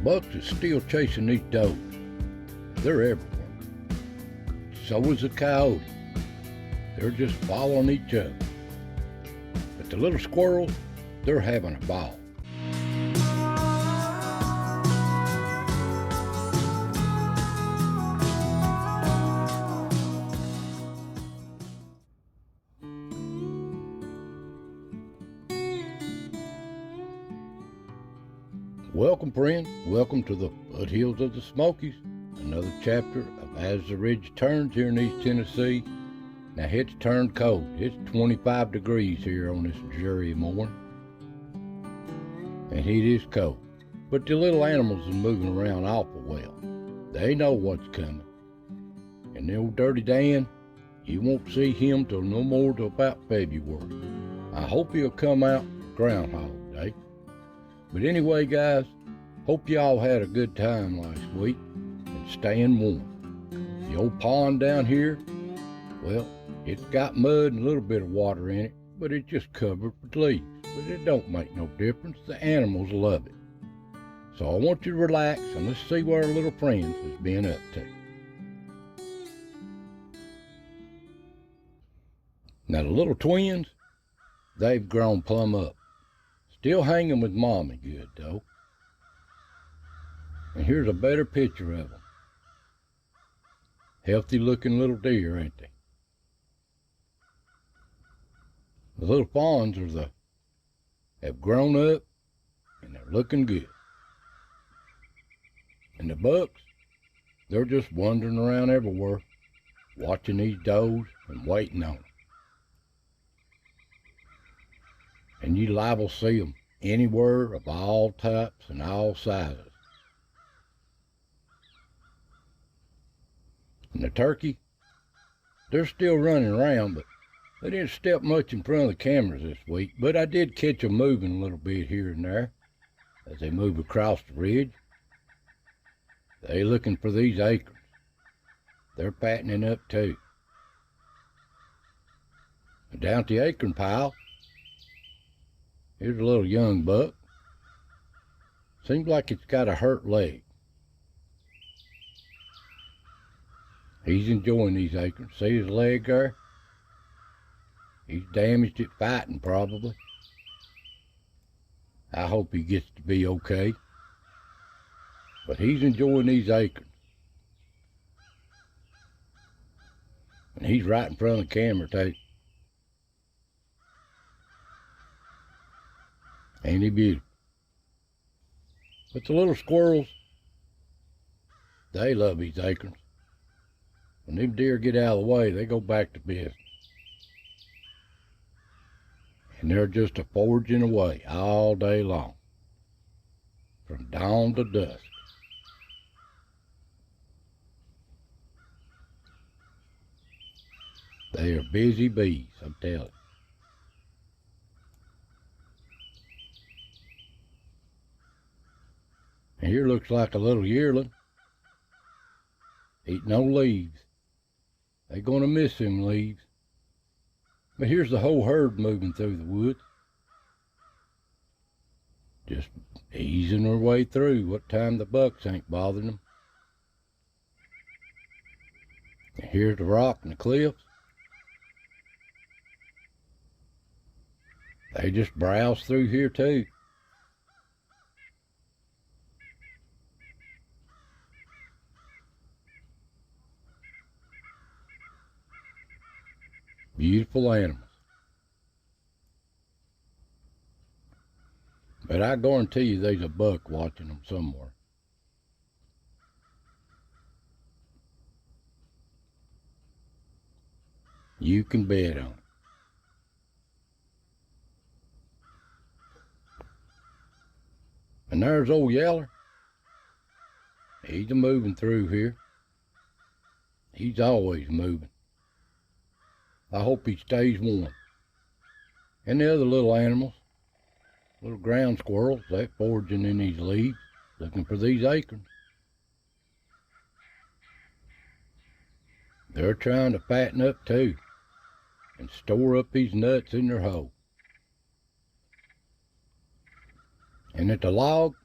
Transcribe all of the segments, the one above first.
bucks is still chasing these does. They're everywhere. So is the coyote. They're just following each other. But the little squirrels, they're having a ball. Welcome, friend. Welcome to the Foothills of the Smokies. Another chapter of As the Ridge Turns here in East Tennessee. Now, it's turned cold. It's 25 degrees here on this dreary morning. And it is cold. But the little animals are moving around awful well. They know what's coming. And the old Dirty Dan, you won't see him till no more till about February. I hope he'll come out Groundhog Day. But anyway, guys, hope y'all had a good time last week and staying warm. The old pond down here, well, it's got mud and a little bit of water in it, but it's just covered with leaves. But it don't make no difference. The animals love it. So I want you to relax and let's see what our little friends has been up to. Now the little twins, they've grown plumb up. Still hanging with Mommy good, though. And here's a better picture of them. Healthy looking little deer, ain't they? The little fawns have grown up and they're looking good. And the bucks, they're just wandering around everywhere, watching these does and waiting on them. And you liable to see them anywhere of all types and all sizes. And the turkey, they're still running around, but they didn't step much in front of the cameras this week. But I did catch them moving a little bit here and there as they move across the ridge. They looking for these acorns. They're fattening up too. And down at the acorn pile, here's a little young buck. Seems like it's got a hurt leg. He's enjoying these acorns. See his leg there? He's damaged it fighting probably. I hope he gets to be okay. But he's enjoying these acorns. And he's right in front of the camera too. Ain't he beautiful? But the little squirrels, they love these acorns. When them deer get out of the way, they go back to business. And they're just a foraging away all day long, from dawn to dusk. They are busy bees, I'm telling you. And here looks like a little yearling eating no leaves. They're gonna miss them leaves. But here's the whole herd moving through the woods. Just easing their way through what time the bucks ain't bothering them. And here's the rock and the cliffs. They just browse through here too. Beautiful animals. But I guarantee you there's a buck watching them somewhere. You can bet on it. And there's old Yeller. He's a-moving through here. He's always moving. I hope he stays warm. And the other little animals, little ground squirrels, they're foraging in these leaves, looking for these acorns. They're trying to fatten up too, and store up these nuts in their hole. And at the log,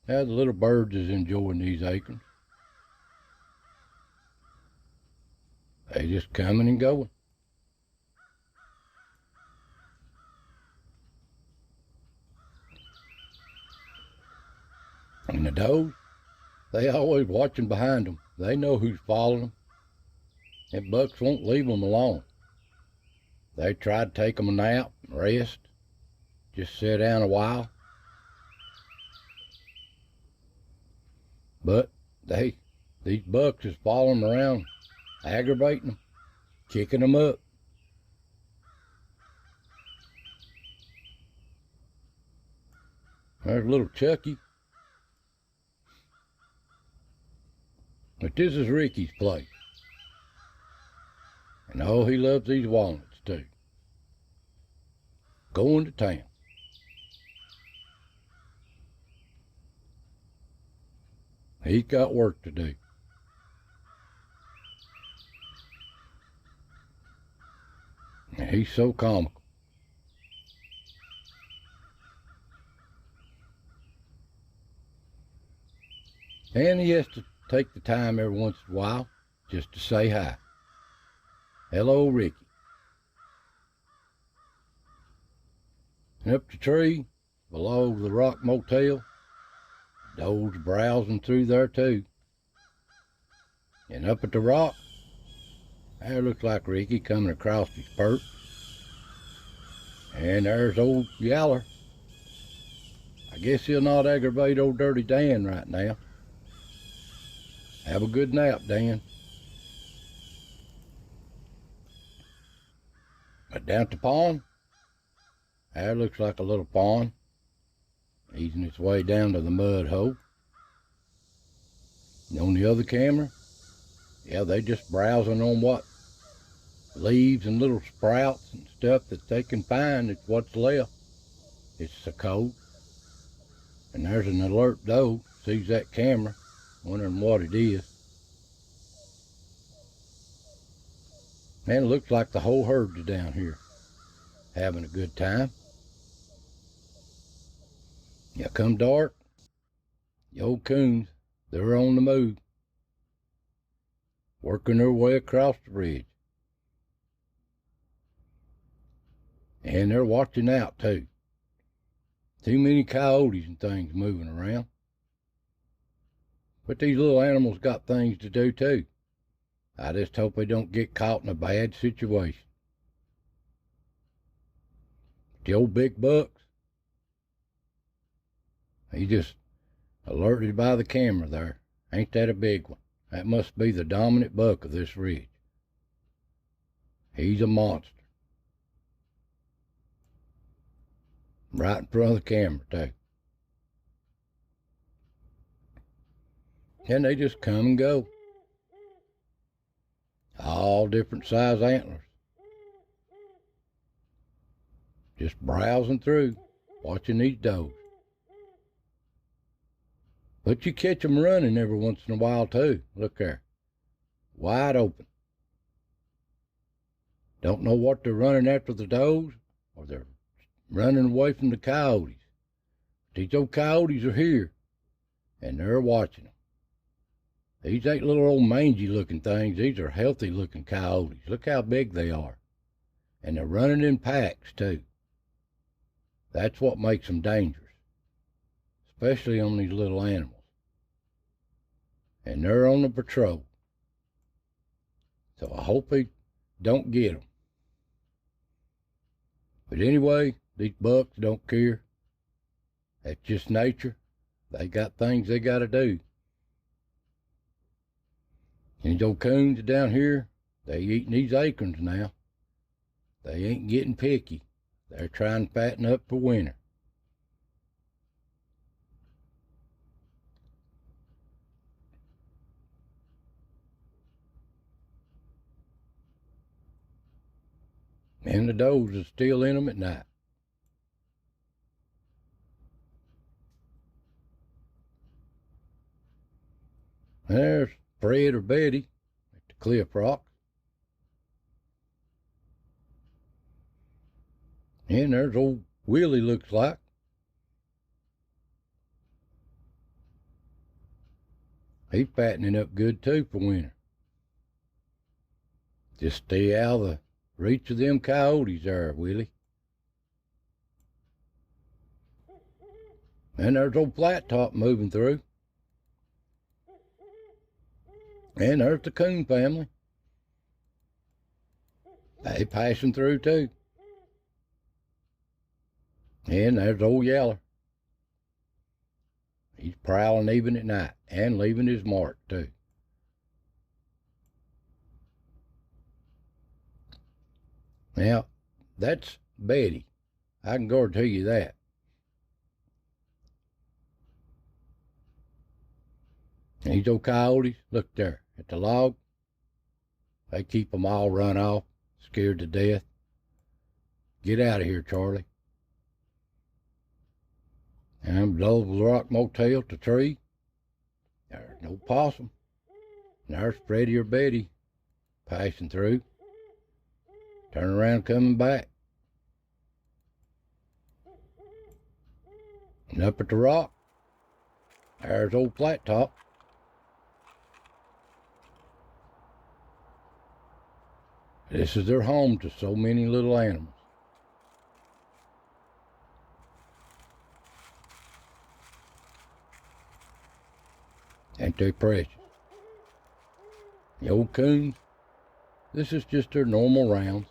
Now the little birds is enjoying these acorns. They just coming and going. And the does, they always watching behind them. They know who's following them. And bucks won't leave them alone. They try to take them a nap, rest, just sit down a while. But these bucks is following them around, aggravating them, kicking them up. There's little Chucky. But this is Ricky's place. And oh, he loves these walnuts too. Going to town. He's got work to do. And he's so comical. And he has to take the time every once in a while just to say hi. Hello, Ricky. And up the tree, below the rock motel, does browsing through there too. And up at the rock, there looks like Ricky coming across his perch. And there's old Yaller. I guess he'll not aggravate old Dirty Dan right now. Have a good nap, Dan. But down at the pond, there looks like a little pond, easing its way down to the mud hole. And on the other camera, yeah, they just browsing on what leaves and little sprouts and stuff that they can find. It's what's left. It's so cold. And there's an alert doe, sees that camera, wondering what it is. Man, it looks like the whole herd is down here having a good time. Yeah, come dark, the old coons, they're on the move, working their way across the ridge. And they're watching out too. Too many coyotes and things moving around. But these little animals got things to do too. I just hope they don't get caught in a bad situation. The old big bucks, he just alerted by the camera there. Ain't that a big one? That must be the dominant buck of this ridge. He's a monster. Right in front of the camera too. And they just come and go. All different size antlers. Just browsing through, watching these does. But you catch them running every once in a while too. Look there. Wide open. Don't know what they're running after the does, or they're running away from the coyotes. These old coyotes are here, and they're watching them. These ain't little old mangy looking things. These are healthy looking coyotes. Look how big they are. And they're running in packs too. That's what makes them dangerous, especially on these little animals. And they're on the patrol. So I hope they don't get them. But anyway, these bucks don't care. That's just nature. They got things they got to do. And these old coons down here, they eating these acorns now. They ain't getting picky. They're trying to fatten up for winter. And the does are still in them at night. There's Fred or Betty at the cliff rock. And there's old Willie, looks like. He's fattening up good too for winter. Just stay out of the reach of them coyotes there, Willie. And there's old Flat Top moving through. And there's the coon family. They passing through too. And there's old Yeller. He's prowling even at night and leaving his mark too. Now, that's Betty. I can guarantee you that. And these old coyotes, look there at the log. They keep them all run off, scared to death. Get out of here, Charlie. And below the rock motel to tree, there's no possum. And there's Freddie or Betty passing through. Turn around, coming back. And up at the rock, there's old Flat Top. This is their home to so many little animals. Ain't they precious? The old coons, this is just their normal rounds.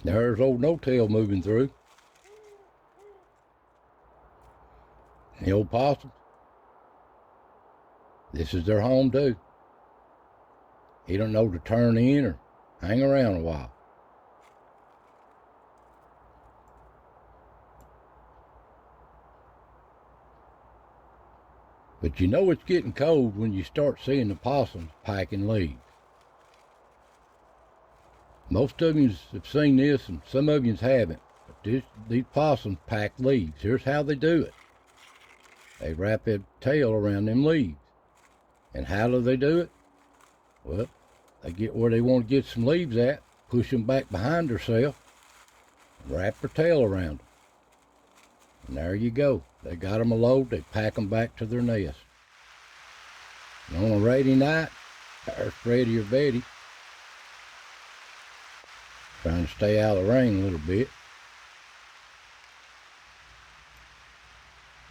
There's old No-Tail moving through. The old Possums, this is their home too. He don't know to turn in or hang around a while. But you know it's getting cold when you start seeing the possums packing leaves. Most of you have seen this and some of you haven't. But these possums pack leaves. Here's how they do it. They wrap their tail around them leaves. And how do they do it? Well, they get where they want to get some leaves at, push them back behind themselves, and wrap their tail around them. And there you go. They got them a load, they pack them back to their nest. And on a rainy night, there's Freddie or Betty, trying to stay out of the rain a little bit.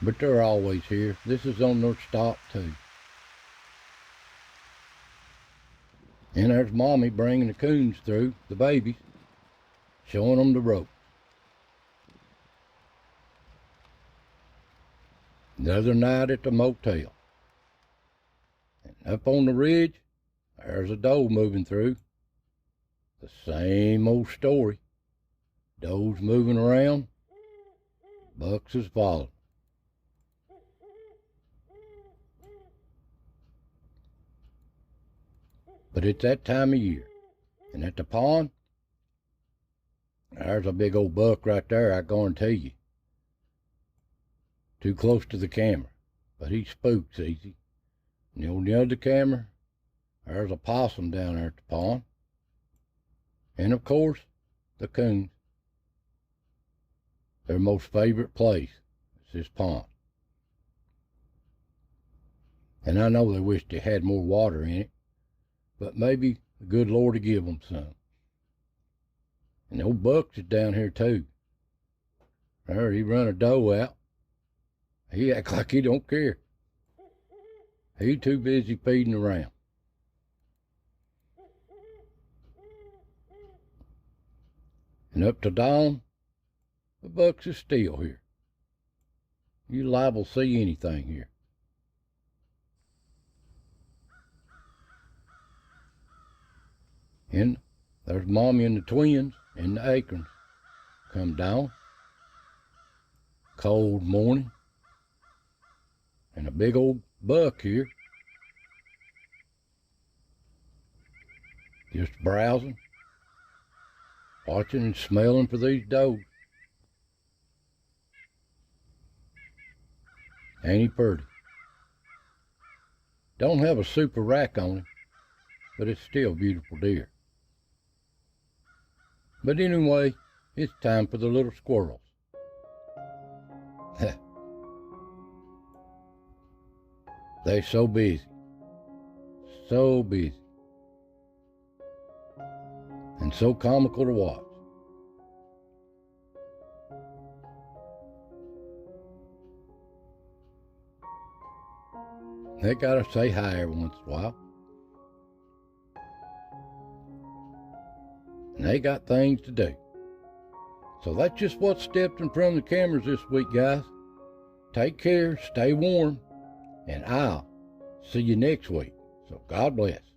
But they're always here. This is on their stop too. And there's Mommy bringing the coons through, the babies, showing them the rope. Another night at the motel. And up on the ridge, there's a doe moving through. The same old story. Does moving around, bucks is following. But it's that time of year. And at the pond, there's a big old buck right there, I guarantee you. Too close to the camera, but he spooks easy. And on the other camera, there's a possum down there at the pond. And of course, the coons. Their most favorite place is this pond. And I know they wish they had more water in it, but maybe the good Lord will give them some. And the old bucks is down here too. There, he run a doe out. He act like he don't care. He too busy feeding around. And up to dawn, the bucks is still here. You liable to see anything here. And there's Mommy and the twins and the Acorns come down. Cold morning. And a big old buck here. Just browsing. Watching and smelling for these does. Ain't he pretty? Don't have a super rack on him, but it's still a beautiful deer. But anyway, it's time for the little squirrels. They so busy. So busy. And so comical to watch. They gotta say hi every once in a while. And they got things to do. So that's just what stepped in front of the cameras this week, guys. Take care, stay warm, and I'll see you next week. So God bless.